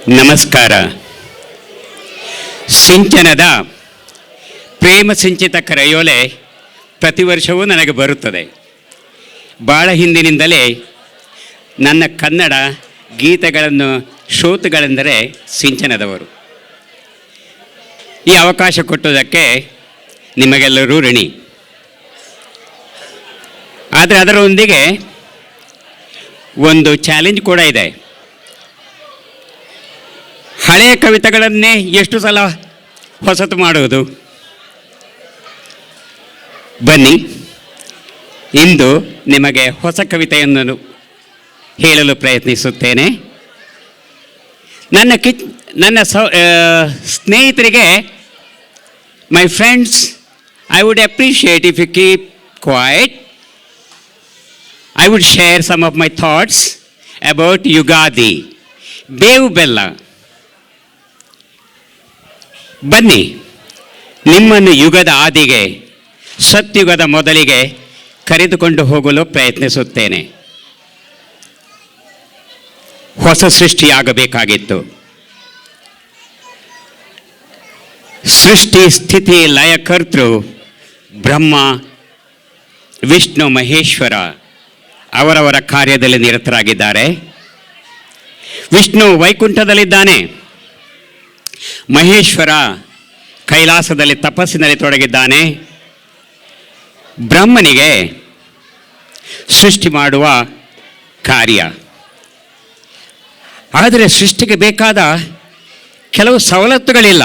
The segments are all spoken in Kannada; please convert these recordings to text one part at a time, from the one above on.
ನಮಸ್ಕಾರ. ಸಿಂಚನದ ಪ್ರೇಮ ಸಿಂಚಿತ ಕರೆಯೋಲೆ ಪ್ರತಿ ವರ್ಷವೂ ನನಗೆ ಬರುತ್ತದೆ. ಭಾಳ ಹಿಂದಿನಿಂದಲೇ ನನ್ನ ಕನ್ನಡ ಗೀತೆಗಳನ್ನು ಶ್ರೋತೃಗಳೆಂದರೆ ಸಿಂಚನದವರು. ಈ ಅವಕಾಶ ಕೊಟ್ಟುದಕ್ಕೆ ನಿಮಗೆಲ್ಲರೂ ಋಣಿ. ಆದರೆ ಅದರೊಂದಿಗೆ ಒಂದು ಚಾಲೆಂಜ್ ಕೂಡ ಇದೆ. ಹಳೆಯ ಕವಿತೆಗಳನ್ನೇ ಎಷ್ಟು ಸಲ ಹೊಸತು ಮಾಡುವುದು? ಬನ್ನಿ, ಇಂದು ನಿಮಗೆ ಹೊಸ ಕವಿತೆಯನ್ನು ಹೇಳಲು ಪ್ರಯತ್ನಿಸುತ್ತೇನೆ. ನನ್ನ ಸ್ನೇಹಿತರಿಗೆ, my friends, I would appreciate if you keep quiet. I would share some of my thoughts about Yugadi, ಬೇವು ಬೆಲ್ಲ. ಬನ್ನಿ, ನಿಮ್ಮನ್ನು ಯುಗದ ಆದಿಗೆ, ಸತ್ಯುಗದ ಮೊದಲಿಗೆ ಕರೆದುಕೊಂಡು ಹೋಗಲು ಪ್ರಯತ್ನಿಸುತ್ತೇನೆ. ಹೊಸ ಸೃಷ್ಟಿಯಾಗಬೇಕಾಗಿತ್ತು. ಸೃಷ್ಟಿ ಸ್ಥಿತಿ ಲಯಕರ್ತೃ ಬ್ರಹ್ಮ ವಿಷ್ಣು ಮಹೇಶ್ವರ ಅವರವರ ಕಾರ್ಯದಲ್ಲಿ ನಿರತರಾಗಿದ್ದಾರೆ. ವಿಷ್ಣು ವೈಕುಂಠದಲ್ಲಿದ್ದಾನೆ. ಮಹೇಶ್ವರ ಕೈಲಾಸದಲ್ಲಿ ತಪಸ್ಸಿನಲ್ಲಿ ತೊಡಗಿದ್ದಾನೆ. ಬ್ರಹ್ಮನಿಗೆ ಸೃಷ್ಟಿ ಮಾಡುವ ಕಾರ್ಯ. ಆದರೆ ಸೃಷ್ಟಿಗೆ ಬೇಕಾದ ಕೆಲವು ಸವಲತ್ತುಗಳಿಲ್ಲ.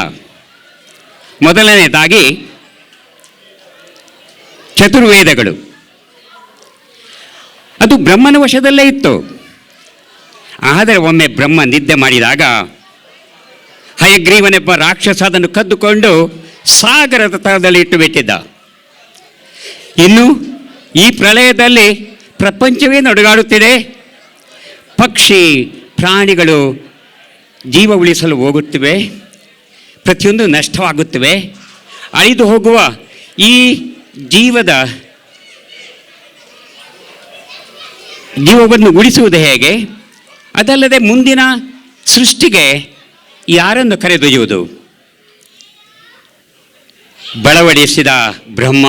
ಮೊದಲನೇದಾಗಿ ಚತುರ್ವೇದಗಳು. ಅದು ಬ್ರಹ್ಮನ ವಶದಲ್ಲೇ ಇತ್ತು. ಆದರೆ ಒಮ್ಮೆ ಬ್ರಹ್ಮ ನಿದ್ದೆ ಮಾಡಿದಾಗ ಹಯಗ್ರೀವನೆಂಬ ರಾಕ್ಷಸ ಅದನ್ನು ಕದ್ದುಕೊಂಡು ಸಾಗರದ ತಳದಲ್ಲಿ ಇಟ್ಟು ಬಿಟ್ಟಿದ್ದ. ಇನ್ನು ಈ ಪ್ರಳಯದಲ್ಲಿ ಪ್ರಪಂಚವೇ ನಡುಗಾಡುತ್ತಿದೆ. ಪಕ್ಷಿ ಪ್ರಾಣಿಗಳು ಜೀವ ಉಳಿಸಲು ಹೋಗುತ್ತಿವೆ. ಪ್ರತಿಯೊಂದು ನಷ್ಟವಾಗುತ್ತಿವೆ. ಅಳಿದು ಹೋಗುವ ಈ ಜೀವವನ್ನು ಉಳಿಸುವುದು ಹೇಗೆ? ಅದಲ್ಲದೆ ಮುಂದಿನ ಸೃಷ್ಟಿಗೆ ಯಾರನ್ನು ಕರೆದೊಯ್ಯುವುದು? ಬಳವಡಿಸಿದ ಬ್ರಹ್ಮ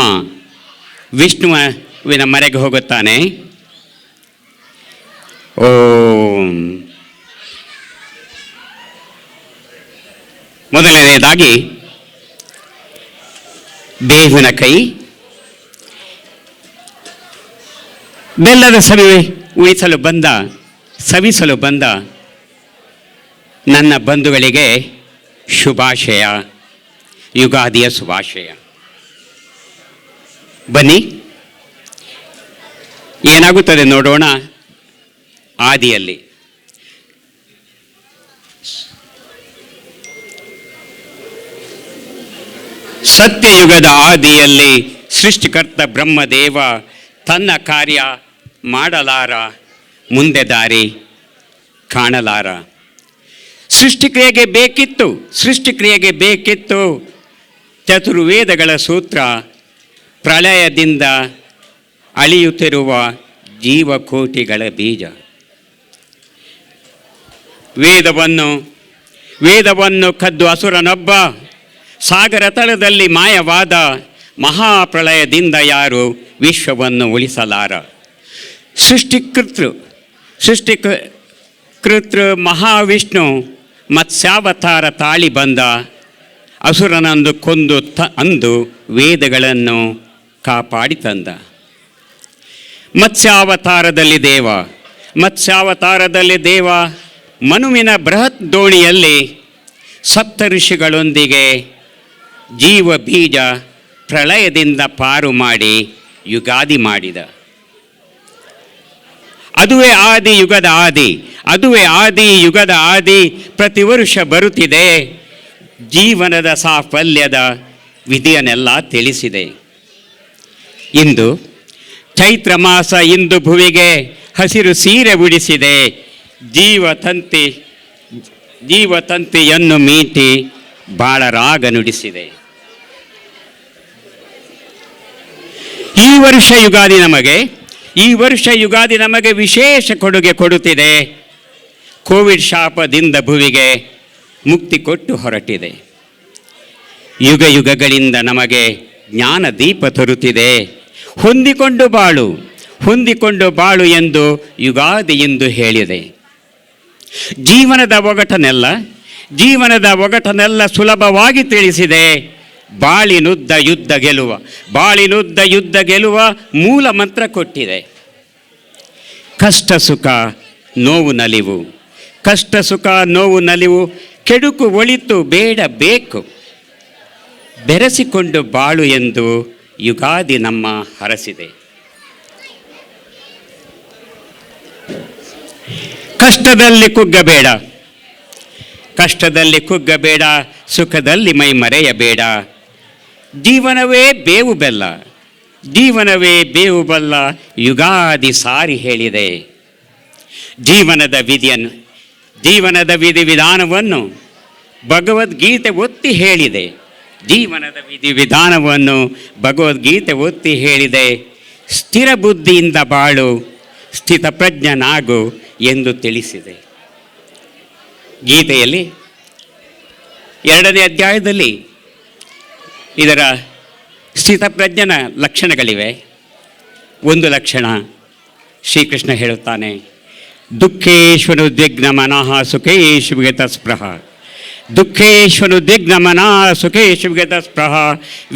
ವಿಷ್ಣುವಿನ ಮರೆಗೆ ಹೋಗುತ್ತಾನೆ. ಓಂ. ಮೊದಲನೆಯದಾಗಿ ಬೇವಿನ ಕೈ. ಬೆಲ್ಲದ ಸವಿಸಲು ಬಂದ ನನ್ನ ಬಂಧುಗಳಿಗೆ ಶುಭಾಶಯ, ಯುಗಾದಿಯ ಶುಭಾಶಯ. ಬನ್ನಿ, ಏನಾಗುತ್ತದೆ ನೋಡೋಣ. ಆದಿಯಲ್ಲಿ ಸತ್ಯಯುಗದ ಆದಿಯಲ್ಲಿ ಸೃಷ್ಟಿಕರ್ತ ಬ್ರಹ್ಮದೇವ ತನ್ನ ಕಾರ್ಯ ಮಾಡಲಾರ, ಮುಂದೆ ದಾರಿ ಕಾಣಲಾರ. ಸೃಷ್ಟಿಕ್ರಿಯೆಗೆ ಬೇಕಿತ್ತು ಚತುರ್ವೇದಗಳ ಸೂತ್ರ. ಪ್ರಳಯದಿಂದ ಅಳಿಯುತ್ತಿರುವ ಜೀವಕೋಟಿಗಳ ಬೀಜ. ವೇದವನ್ನು ಕದ್ದು ಅಸುರನೊಬ್ಬ ಸಾಗರ ತಳದಲ್ಲಿ ಮಾಯವಾದ. ಮಹಾಪ್ರಳಯದಿಂದ ಯಾರು ವಿಶ್ವವನ್ನು ಉಳಿಸಲಾರ. ಸೃಷ್ಟಿಕೃತೃ ಮಹಾವಿಷ್ಣು ಮತ್ಸ್ಯಾವತಾರ ತಾಳಿ ಬಂದ. ಅಸುರನಂದು ಕೊಂದು ಅಂದು ವೇದಗಳನ್ನು ಕಾಪಾಡಿ ತಂದ. ಮತ್ಸ್ಯಾವತಾರದಲ್ಲಿ ದೇವ ಮನುವಿನ ಬೃಹತ್ ದೋಣಿಯಲ್ಲಿ ಸಪ್ತ ಋಷಿಗಳೊಂದಿಗೆ ಜೀವ ಬೀಜ ಪ್ರಳಯದಿಂದ ಪಾರು ಮಾಡಿ ಯುಗಾದಿ ಮಾಡಿದ. ಅದುವೇ ಆದಿ ಯುಗದ ಆದಿ. ಪ್ರತಿ ವರ್ಷ ಬರುತ್ತಿದೆ. ಜೀವನದ ಸಾಫಲ್ಯದ ವಿಧಿಯನ್ನೆಲ್ಲ ತಿಳಿಸಿದೆ. ಇಂದು ಚೈತ್ರ ಮಾಸ, ಇಂದು ಭುವಿಗೆ ಹಸಿರು ಸೀರೆ ಉಡಿಸಿದೆ. ಜೀವತಂತಿಯನ್ನು ಮೀಟಿ ಬಾಳ ರಾಗ ನುಡಿಸಿದೆ. ಈ ವರ್ಷ ಯುಗಾದಿ ನಮಗೆ ವಿಶೇಷ ಕೊಡುಗೆ ಕೊಡುತ್ತಿದೆ. ಕೋವಿಡ್ ಶಾಪದಿಂದ ಭುವಿಗೆ ಮುಕ್ತಿ ಕೊಟ್ಟು ಹೊರಟಿದೆ. ಯುಗ ಯುಗಗಳಿಂದ ನಮಗೆ ಜ್ಞಾನ ದೀಪ ತರುತ್ತಿದೆ. ಹೊಂದಿಕೊಂಡು ಬಾಳು ಎಂದು ಯುಗಾದಿ ಎಂದು ಹೇಳಿದೆ. ಜೀವನದ ಒಗಟನೆಲ್ಲ ಸುಲಭವಾಗಿ ತಿಳಿಸಿದೆ. ಬಾಳಿನುದ್ದ ಯುದ್ಧ ಗೆಲುವ ಮೂಲ ಮಂತ್ರ ಕೊಟ್ಟಿದೆ. ಕಷ್ಟ ಸುಖ ನೋವು ನಲಿವು ಕೆಡುಕು ಒಳಿತು ಬೇಡ ಬೇಕು, ಬೆರೆಸಿಕೊಂಡು ಬಾಳು ಎಂದು ಯುಗಾದಿ ನಮ್ಮ ಹರಸಿದೆ. ಕಷ್ಟದಲ್ಲಿ ಕುಗ್ಗಬೇಡ, ಸುಖದಲ್ಲಿ ಮೈ ಮರೆಯಬೇಡ. ಜೀವನವೇ ಬೇವು ಬೆಲ್ಲ ಯುಗಾದಿ ಸಾರಿ ಹೇಳಿದೆ. ಜೀವನದ ವಿಧಿವಿಧಾನವನ್ನು ಭಗವದ್ಗೀತೆ ಒತ್ತಿ ಹೇಳಿದೆ. ಸ್ಥಿರ ಬುದ್ಧಿಯಿಂದ ಬಾಳು, ಸ್ಥಿತಪ್ರಜ್ಞನಾಗು ಎಂದು ತಿಳಿಸಿದೆ. ಗೀತೆಯಲ್ಲಿ 2ನೇ ಅಧ್ಯಾಯದಲ್ಲಿ ಇದರ ಸ್ಥಿತಪ್ರಜ್ಞನ ಲಕ್ಷಣಗಳಿವೆ. ಒಂದು ಲಕ್ಷಣ ಶ್ರೀಕೃಷ್ಣ ಹೇಳುತ್ತಾನೆ, ದುಃಖೇಶ್ವನುದ್ವಿಗ್ನ ಮನಃ ಸುಖೇಶು ವಿಗತಸ್ಪೃಹ.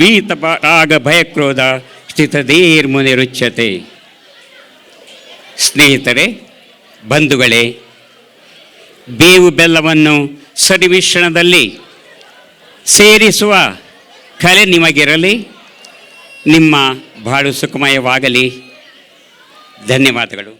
ವೀತರಾಗ ಭಯಕ್ರೋಧ ಸ್ಥಿತಧೀರ್ಮುನಿರುಚ್ಯತೆ. ಸ್ನೇಹಿತರೆ, ಬಂಧುಗಳೇ, ಬೇವು ಬೆಲ್ಲವನ್ನು ಸರಿಮಿಶ್ರಣದಲ್ಲಿ ಸೇರಿಸುವ ಕಲೆ ನಿಮಗಿರಲಿ. ನಿಮ್ಮ ಬಾಳು ಸುಖಮಯವಾಗಲಿ. ಧನ್ಯವಾದಗಳು.